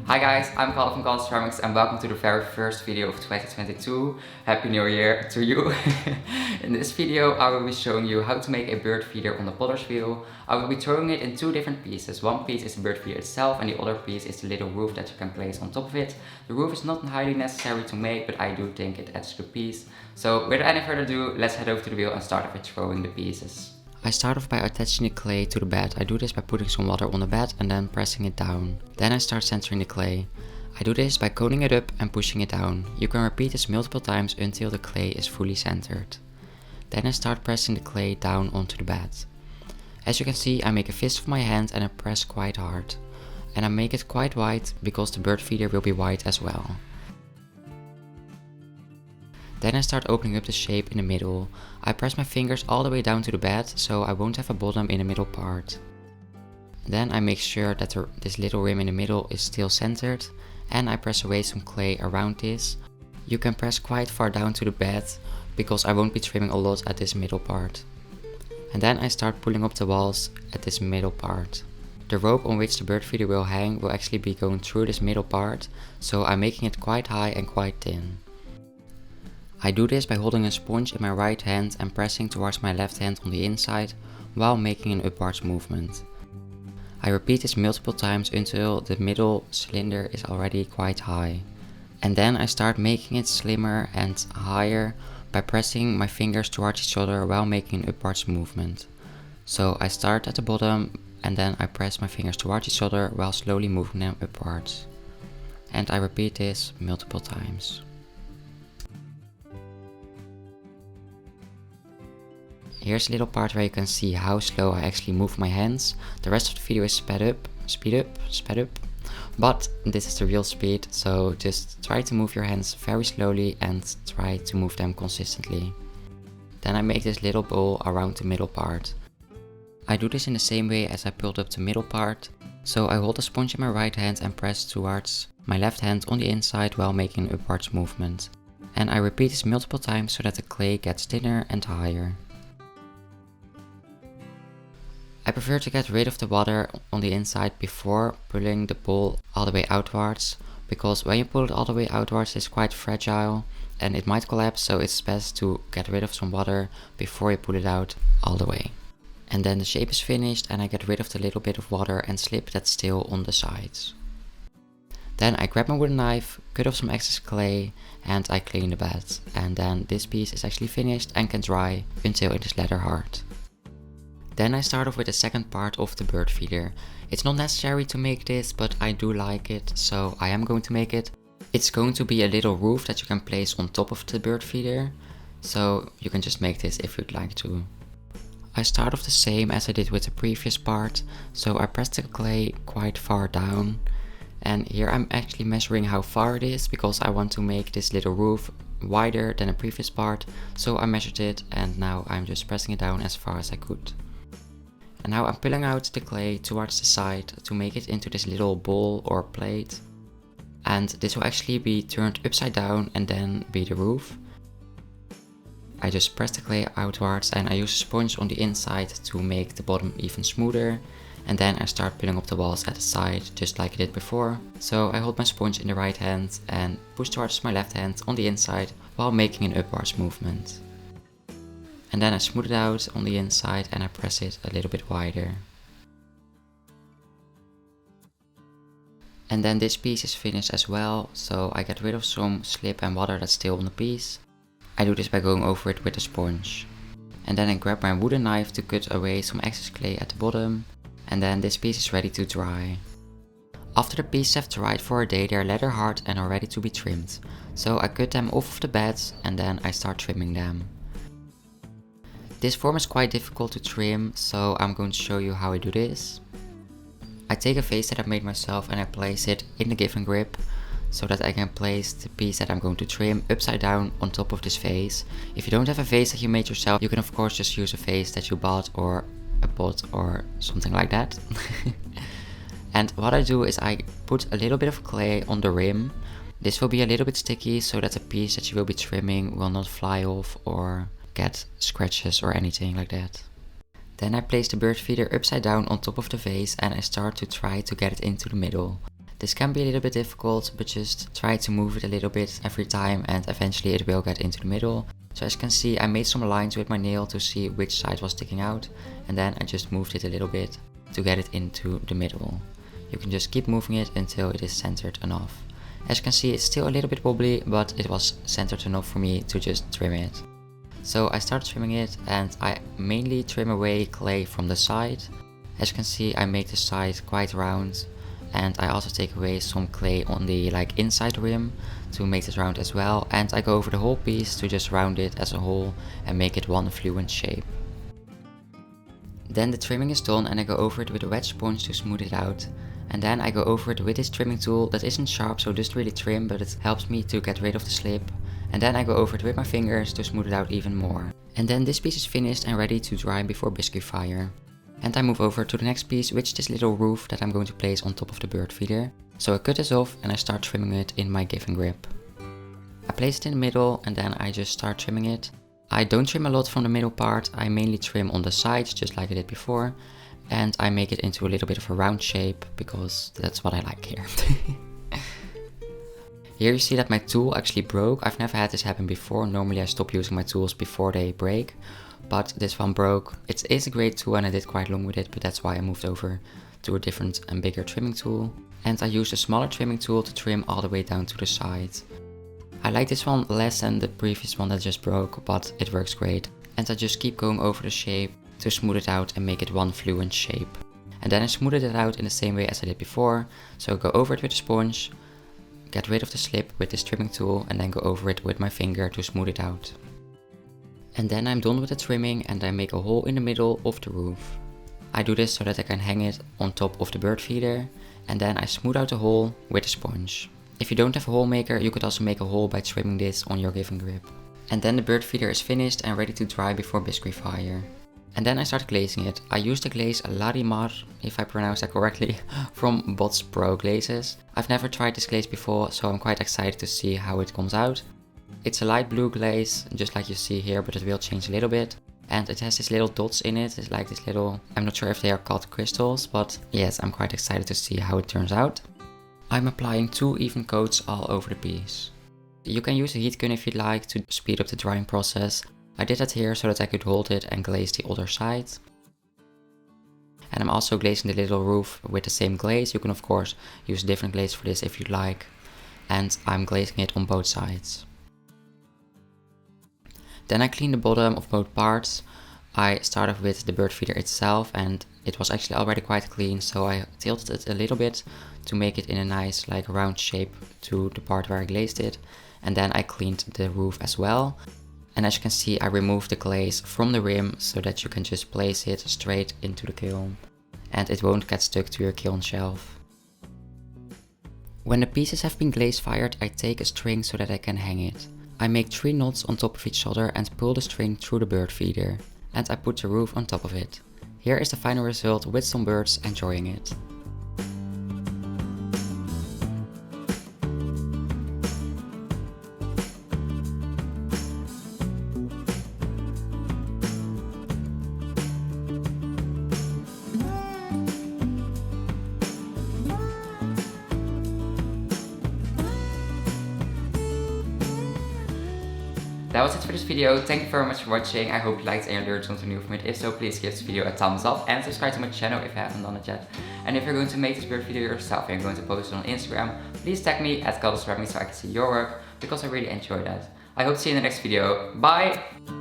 Hi guys, I'm Calder from Calder and welcome to the very first video of 2022. Happy New Year to you. In this video I will be showing you how to make a bird feeder on the potter's wheel. I will be throwing it in two different pieces. One piece is the bird feeder itself and the other piece is the little roof that you can place on top of it. The roof is not highly necessary to make, but I do think it adds to the piece. So without any further ado, let's head over to the wheel and start off with throwing the pieces. I start off by attaching the clay to the bed. I do this by putting some water on the bed and then pressing it down. Then I start centering the clay. I do this by coning it up and pushing it down. You can repeat this multiple times until the clay is fully centered. Then I start pressing the clay down onto the bed. As you can see, I make a fist of my hand and I press quite hard. And I make it quite wide because the bird feeder will be wide as well. Then I start opening up the shape in the middle. I press my fingers all the way down to the bed so I won't have a bottom in the middle part. Then I make sure that this little rim in the middle is still centered and I press away some clay around this. You can press quite far down to the bed because I won't be trimming a lot at this middle part. And then I start pulling up the walls at this middle part. The rope on which the bird feeder will hang will actually be going through this middle part, so I'm making it quite high and quite thin. I do this by holding a sponge in my right hand and pressing towards my left hand on the inside while making an upwards movement. I repeat this multiple times until the middle cylinder is already quite high. And then I start making it slimmer and higher by pressing my fingers towards each other while making an upwards movement. So I start at the bottom and then I press my fingers towards each other while slowly moving them upwards. And I repeat this multiple times. Here's a little part where you can see how slow I actually move my hands. The rest of the video is sped up. But this is the real speed, so just try to move your hands very slowly and try to move them consistently. Then I make this little bowl around the middle part. I do this in the same way as I pulled up the middle part. So I hold the sponge in my right hand and press towards my left hand on the inside while making an upwards movement. And I repeat this multiple times so that the clay gets thinner and higher. I prefer to get rid of the water on the inside before pulling the bowl all the way outwards, because when you pull it all the way outwards it's quite fragile and it might collapse, so it's best to get rid of some water before you pull it out all the way. And then the shape is finished and I get rid of the little bit of water and slip that's still on the sides. Then I grab my wooden knife, cut off some excess clay and I clean the bed. And then this piece is actually finished and can dry until it is leather hard. Then I start off with the second part of the bird feeder. It's not necessary to make this, but I do like it, so I am going to make it. It's going to be a little roof that you can place on top of the bird feeder, so you can just make this if you'd like to. I start off the same as I did with the previous part, so I press the clay quite far down. And here I'm actually measuring how far it is because I want to make this little roof wider than the previous part, so I measured it and now I'm just pressing it down as far as I could. And now I'm pulling out the clay towards the side to make it into this little bowl or plate. And this will actually be turned upside down and then be the roof. I just press the clay outwards and I use a sponge on the inside to make the bottom even smoother. And then I start pulling up the walls at the side just like I did before. So I hold my sponge in the right hand and push towards my left hand on the inside while making an upwards movement. And then I smooth it out on the inside and I press it a little bit wider. And then this piece is finished as well, so I get rid of some slip and water that's still on the piece. I do this by going over it with a sponge. And then I grab my wooden knife to cut away some excess clay at the bottom. And then this piece is ready to dry. After the pieces have dried for a day, they are leather hard and are ready to be trimmed. So I cut them off of the bed and then I start trimming them. This form is quite difficult to trim, so I'm going to show you how I do this. I take a vase that I made myself and I place it in the give and grip so that I can place the piece that I'm going to trim upside down on top of this vase. If you don't have a vase that you made yourself, you can of course just use a vase that you bought or a pot or something like that. And what I do is I put a little bit of clay on the rim. This will be a little bit sticky so that the piece that you will be trimming will not fly off or get scratches or anything like that. Then I place the bird feeder upside down on top of the vase and I start to try to get it into the middle. This can be a little bit difficult, but just try to move it a little bit every time and eventually it will get into the middle. So as you can see, I made some lines with my nail to see which side was sticking out, and then I just moved it a little bit to get it into the middle. You can just keep moving it until it is centered enough. As you can see, it's still a little bit wobbly, but it was centered enough for me to just trim it. So I started trimming it, and I mainly trim away clay from the side. As you can see, I make the side quite round, and I also take away some clay on the inside rim to make it round as well, and I go over the whole piece to just round it as a whole and make it one fluent shape. Then the trimming is done and I go over it with a wet sponge to smooth it out, and then I go over it with this trimming tool that isn't sharp, so just really trim, but it helps me to get rid of the slip, and then I go over it with my fingers to smooth it out even more. And then this piece is finished and ready to dry before Bisque fire. And I move over to the next piece, which is this little roof that I'm going to place on top of the bird feeder. So I cut this off and I start trimming it in my give and grip. I place it in the middle and then I just start trimming it. I don't trim a lot from the middle part, I mainly trim on the sides just like I did before. And I make it into a little bit of a round shape because that's what I like here. Here you see that my tool actually broke. I've never had this happen before. Normally I stop using my tools before they break. But this one broke. It is a great tool and I did quite long with it, but that's why I moved over to a different and bigger trimming tool. And I used a smaller trimming tool to trim all the way down to the side. I like this one less than the previous one that just broke, but it works great. And I just keep going over the shape to smooth it out and make it one fluent shape. And then I smoothed it out in the same way as I did before. So go over it with a sponge, get rid of the slip with this trimming tool, and then go over it with my finger to smooth it out. And then I'm done with the trimming and I make a hole in the middle of the roof. I do this so that I can hang it on top of the bird feeder, and then I smooth out the hole with a sponge. If you don't have a hole maker, you could also make a hole by trimming this on your give and grip. And then the bird feeder is finished and ready to dry before Bisque fire. And then I start glazing it. I use the glaze Larimar, if I pronounce that correctly, from Bots Pro Glazes. I've never tried this glaze before, so I'm quite excited to see how it comes out. It's a light blue glaze, just like you see here, but it will change a little bit. And it has these little dots in it. It's like this little, I'm not sure if they are called crystals, but yes, I'm quite excited to see how it turns out. I'm applying 2 even coats all over the piece. You can use a heat gun if you'd like to speed up the drying process. I did that here so that I could hold it and glaze the other side. And I'm also glazing the little roof with the same glaze. You can of course use a different glaze for this if you'd like. And I'm glazing it on both sides. Then I clean the bottom of both parts. I started with the bird feeder itself and it was actually already quite clean, so I tilted it a little bit to make it in a nice round shape to the part where I glazed it. And then I cleaned the roof as well. And as you can see, I removed the glaze from the rim so that you can just place it straight into the kiln and it won't get stuck to your kiln shelf. When the pieces have been glaze fired, I take a string so that I can hang it. I make 3 knots on top of each other and pull the string through the bird feeder, and I put the roof on top of it. Here is the final result with some birds enjoying it. That was it for this video. Thank you very much for watching. I hope you liked and you learned something new from it. If so, please give this video a thumbs up and subscribe to my channel if you haven't done it yet. And if you're going to make this bird video yourself and you're going to post it on Instagram, please tag me at Calder so I can see your work because I really enjoy that. I hope to see you in the next video. Bye!